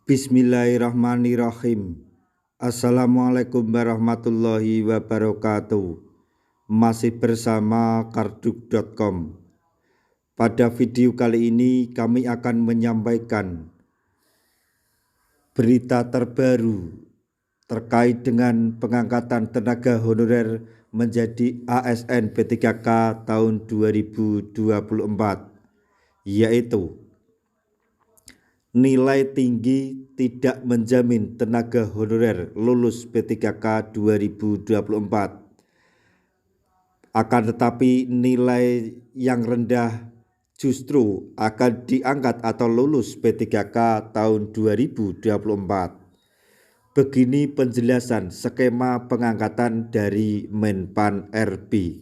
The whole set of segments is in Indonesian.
Bismillahirrahmanirrahim. Assalamualaikum warahmatullahi wabarakatuh. Masih bersama karduk.com. Pada video kali ini kami akan menyampaikan berita terbaru terkait dengan pengangkatan tenaga honorer menjadi ASN P3K tahun 2024, yaitu nilai tinggi tidak menjamin tenaga honorer lulus P3K 2024. Akan tetapi nilai yang rendah justru akan diangkat atau lulus P3K tahun 2024. Begini penjelasan skema pengangkatan dari Menpan RB.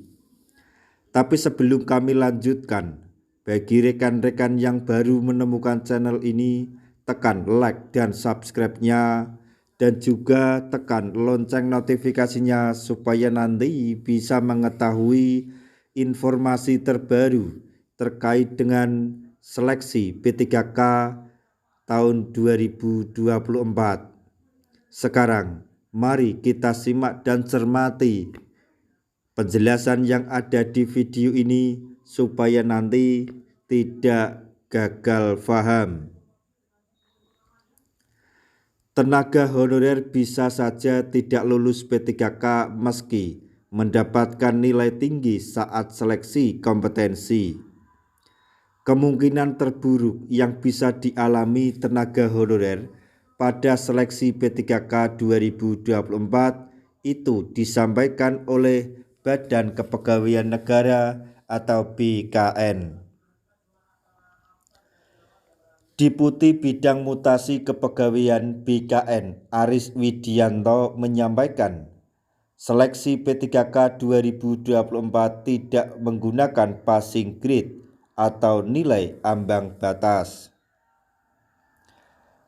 Tapi sebelum kami lanjutkan, bagi rekan-rekan yang baru menemukan channel ini, tekan like dan subscribe-nya, dan juga tekan lonceng notifikasinya supaya nanti bisa mengetahui informasi terbaru terkait dengan seleksi P3K tahun 2024. Sekarang, mari kita simak dan cermati penjelasan yang ada di video ini supaya nanti tidak gagal paham. Tenaga honorer bisa saja tidak lulus P3K meski mendapatkan nilai tinggi saat seleksi kompetensi. Kemungkinan terburuk yang bisa dialami tenaga honorer pada seleksi P3K 2024 itu disampaikan oleh Badan Kepegawaian Negara atau BKN. Deputi Bidang Mutasi Kepegawaian BKN Aris Widianto menyampaikan, seleksi P3K 2024 tidak menggunakan passing grade atau nilai ambang batas.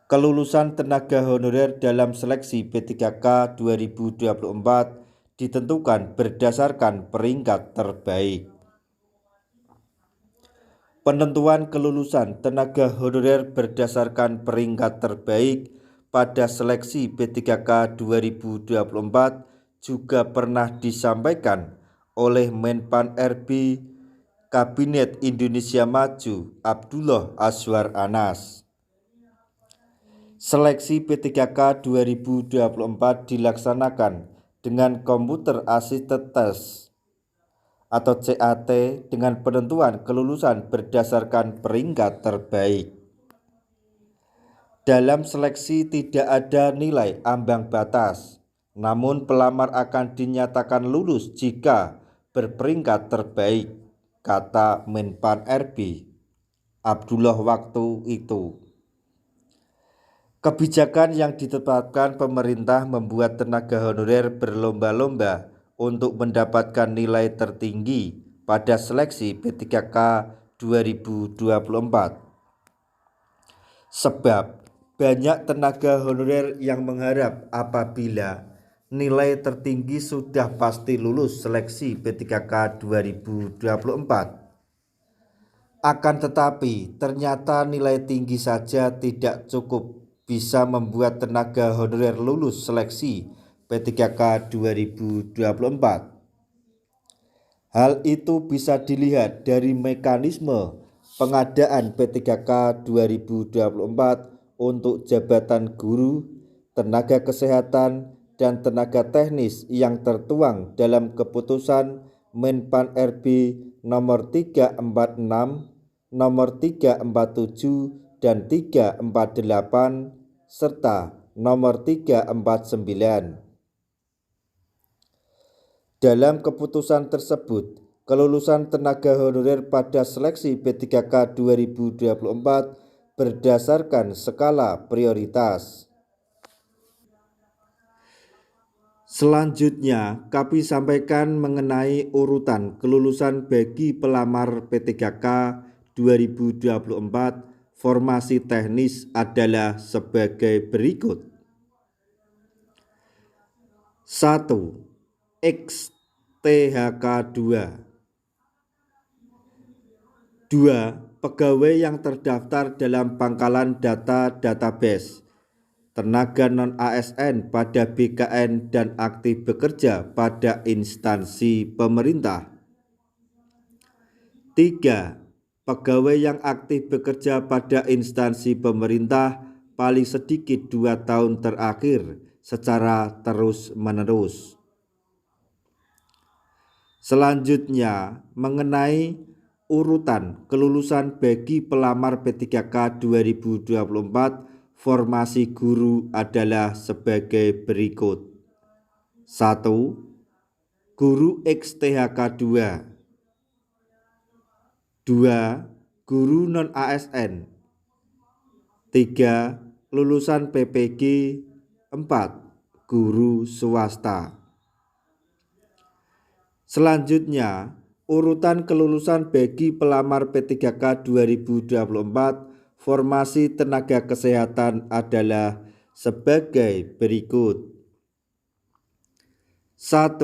Kelulusan tenaga honorer dalam seleksi P3K 2024 ditentukan berdasarkan peringkat terbaik. Penentuan kelulusan tenaga honorer berdasarkan peringkat terbaik pada seleksi P3K 2024 juga pernah disampaikan oleh Menpan RB Kabinet Indonesia Maju Abdullah Azwar Anas. Seleksi P3K 2024 dilaksanakan dengan komputer assisted test atau CAT dengan penentuan kelulusan berdasarkan peringkat terbaik. Dalam seleksi tidak ada nilai ambang batas, namun pelamar akan dinyatakan lulus jika berperingkat terbaik, kata Menpan RB Abdullah waktu itu. Kebijakan yang ditetapkan pemerintah membuat tenaga honorer berlomba-lomba untuk mendapatkan nilai tertinggi pada seleksi P3K 2024. Sebab banyak tenaga honorer yang mengharap apabila nilai tertinggi sudah pasti lulus seleksi P3K 2024. Akan tetapi ternyata nilai tinggi saja tidak cukup bisa membuat tenaga honorer lulus seleksi P3K 2024. Hal itu bisa dilihat dari mekanisme pengadaan P3K 2024 untuk jabatan guru, tenaga kesehatan, dan tenaga teknis yang tertuang dalam keputusan Menpan RB nomor 346, nomor 347, dan 348 serta nomor 349. Dalam keputusan tersebut, kelulusan tenaga honorer pada seleksi P3K 2024 berdasarkan skala prioritas. Selanjutnya, kami sampaikan mengenai urutan kelulusan bagi pelamar P3K 2024 formasi teknis adalah sebagai berikut. 1. XTHK 2. 2. Pegawai yang terdaftar dalam pangkalan data database tenaga non-ASN pada BKN dan aktif bekerja pada instansi pemerintah. 3. Pegawai yang aktif bekerja pada instansi pemerintah paling sedikit 2 tahun terakhir secara terus-menerus. Selanjutnya, mengenai urutan kelulusan bagi pelamar P3K 2024, formasi guru adalah sebagai berikut. 1. Guru XTHK 2. 2. Guru non-ASN. 3. Lulusan PPG. 4. Guru swasta. Selanjutnya, urutan kelulusan bagi pelamar P3K 2024 formasi tenaga kesehatan adalah sebagai berikut. 1.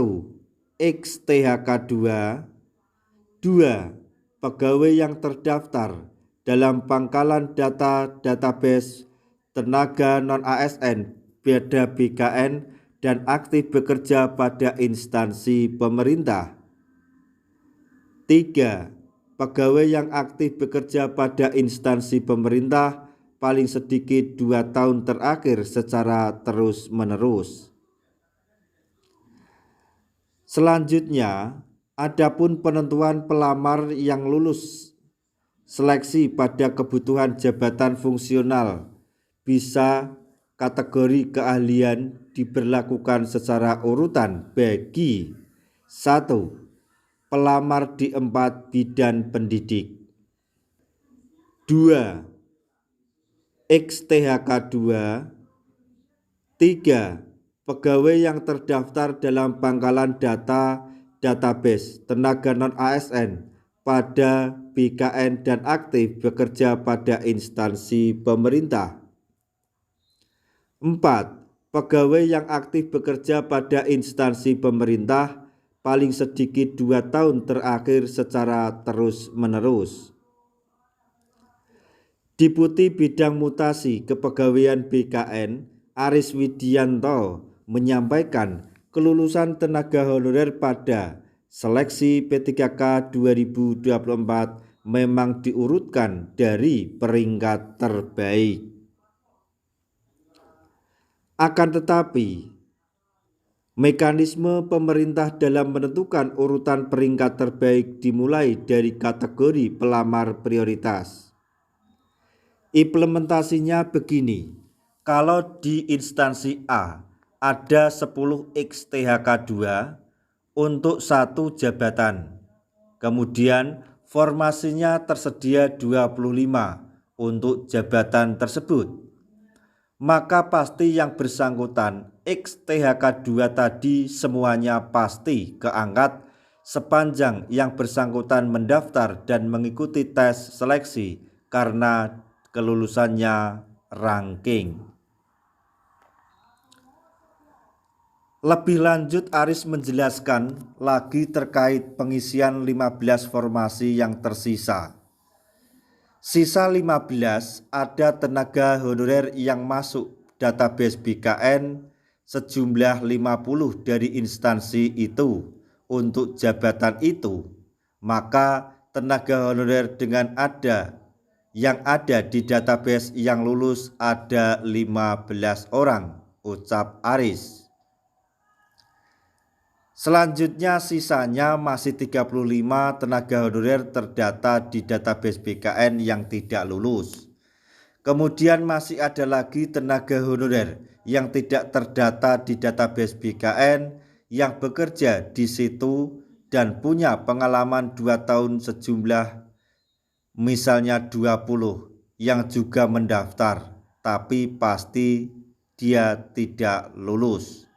XTHK 2. 2. Pegawai yang terdaftar dalam pangkalan data database tenaga non-ASN pada BKN dan aktif bekerja pada instansi pemerintah. 3. Pegawai yang aktif bekerja pada instansi pemerintah paling sedikit 2 tahun terakhir secara terus-menerus. Selanjutnya, adapun penentuan pelamar yang lulus seleksi pada kebutuhan jabatan fungsional bisa kategori keahlian diberlakukan secara urutan bagi 1. Pelamar di 4 bidang pendidik. 2. XTHK 2. 3. Pegawai yang terdaftar dalam pangkalan data database tenaga non-ASN pada BKN dan aktif bekerja pada instansi pemerintah. 4. Pegawai yang aktif bekerja pada instansi pemerintah paling sedikit 2 tahun terakhir secara terus-menerus. Deputi Bidang Mutasi Kepegawaian BKN Aris Widianto menyampaikan kelulusan tenaga honorer pada seleksi P3K 2024 memang diurutkan dari peringkat terbaik. Akan tetapi, mekanisme pemerintah dalam menentukan urutan peringkat terbaik dimulai dari kategori pelamar prioritas. Implementasinya begini, kalau di instansi A ada 10 XTHK 2 untuk 1 jabatan, kemudian formasinya tersedia 25 untuk jabatan tersebut, maka pasti yang bersangkutan XTHK 2 tadi semuanya pasti keangkat sepanjang yang bersangkutan mendaftar dan mengikuti tes seleksi karena kelulusannya ranking. Lebih lanjut, Aris menjelaskan lagi terkait pengisian 15 formasi yang tersisa. Sisa 15 ada tenaga honorer yang masuk database BKN sejumlah 50 dari instansi itu untuk jabatan itu, maka tenaga honorer dengan yang ada di database yang lulus ada 15 orang, ucap Aris. Selanjutnya sisanya masih 35 tenaga honorer terdata di database BKN yang tidak lulus. Kemudian masih ada lagi tenaga honorer yang tidak terdata di database BKN yang bekerja di situ dan punya pengalaman 2 tahun sejumlah misalnya 20 yang juga mendaftar, tapi pasti dia tidak lulus.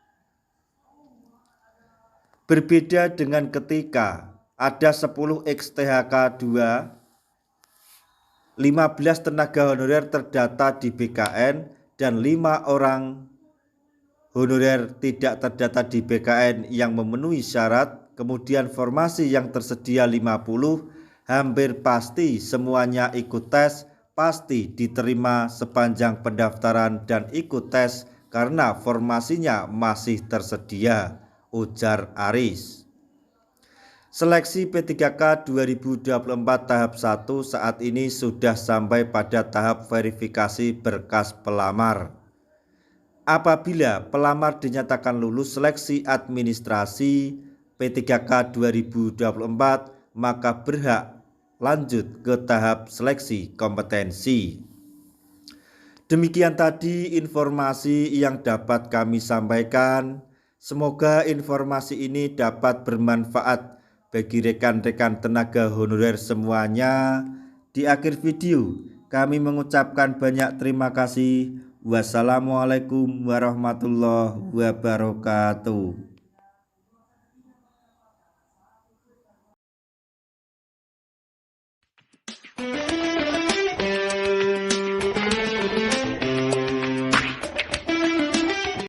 Berbeda dengan ketika ada 10 XTHK 2, 15 tenaga honorer terdata di BKN dan 5 orang honorer tidak terdata di BKN yang memenuhi syarat, kemudian formasi yang tersedia 50, hampir pasti semuanya ikut tes pasti diterima sepanjang pendaftaran dan ikut tes karena formasinya masih tersedia, ujar Aris. Seleksi P3K 2024 tahap 1 saat ini sudah sampai pada tahap verifikasi berkas pelamar. Apabila pelamar dinyatakan lulus seleksi administrasi P3K 2024, maka berhak lanjut ke tahap seleksi kompetensi. Demikian tadi informasi yang dapat kami sampaikan. Semoga informasi ini dapat bermanfaat bagi rekan-rekan tenaga honorer semuanya. Di akhir video, kami mengucapkan banyak terima kasih. Wassalamualaikum warahmatullahi wabarakatuh.